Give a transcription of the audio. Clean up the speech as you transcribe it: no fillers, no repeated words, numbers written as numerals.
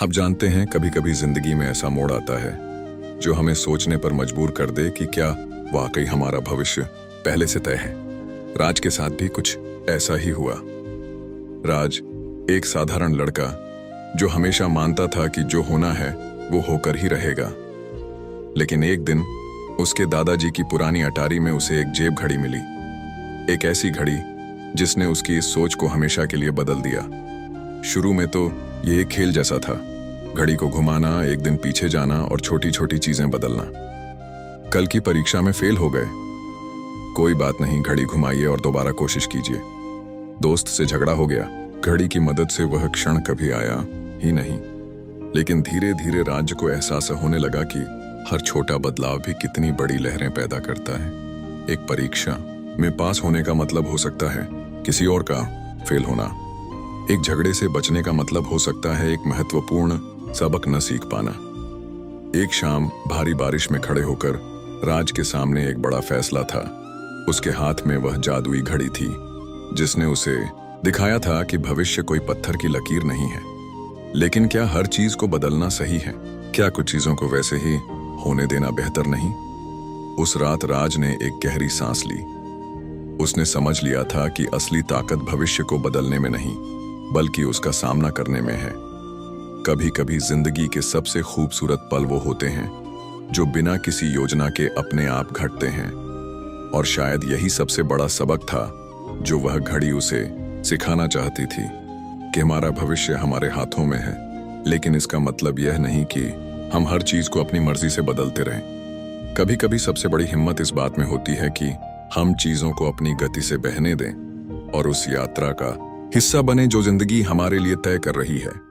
हम जानते हैं कभी कभी जिंदगी में ऐसा मोड़ आता है जो हमें सोचने पर मजबूर कर दे कि क्या वाकई हमारा भविष्य पहले से तय है। राज के साथ भी कुछ ऐसा ही हुआ। राज एक साधारण लड़का जो हमेशा मानता था कि जो होना है वो होकर ही रहेगा। लेकिन एक दिन उसके दादाजी की पुरानी अटारी में उसे एक जेब घड़ी मिली, एक ऐसी घड़ी जिसने उसकी इस सोच को हमेशा के लिए बदल दिया। शुरू में तो ये एक खेल जैसा था, घड़ी को घुमाना, एक दिन पीछे जाना और छोटी छोटी चीजें बदलना। कल की परीक्षा में फेल हो गए, कोई बात नहीं, घड़ी घुमाइए और दोबारा कोशिश कीजिए। दोस्त से झगड़ा हो गया, घड़ी की मदद से वह क्षण कभी आया ही नहीं। लेकिन धीरे धीरे राज्य को एहसास होने लगा कि हर छोटा बदलाव भी कितनी बड़ी लहरें पैदा करता है। एक परीक्षा में पास होने का मतलब हो सकता है किसी और का फेल होना। एक झगड़े से बचने का मतलब हो सकता है एक महत्वपूर्ण सबक न सीख पाना। एक शाम भारी बारिश में खड़े होकर राज के सामने एक बड़ा फैसला था। उसके हाथ में वह जादुई घड़ी थी जिसने उसे दिखाया था कि भविष्य कोई पत्थर की लकीर नहीं है। लेकिन क्या हर चीज को बदलना सही है? क्या कुछ चीजों को वैसे ही होने देना बेहतर नहीं? उस रात राज ने एक गहरी सांस ली। उसने समझ लिया था कि असली ताकत भविष्य को बदलने में नहीं बल्कि उसका सामना करने में है। कभी कभी जिंदगी के सबसे खूबसूरत पल वो होते हैं जो बिना किसी योजना के अपने आप घटते हैं। और शायद यही सबसे बड़ा सबक था जो वह घड़ी उसे सिखाना चाहती थी कि हमारा भविष्य हमारे हाथों में है। लेकिन इसका मतलब यह नहीं कि हम हर चीज को अपनी मर्जी से बदलते रहें। कभी कभी सबसे बड़ी हिम्मत इस बात में होती है कि हम चीजों को अपनी गति से बहने दें और उस यात्रा का हिस्सा बने जो जिंदगी हमारे लिए तय कर रही है।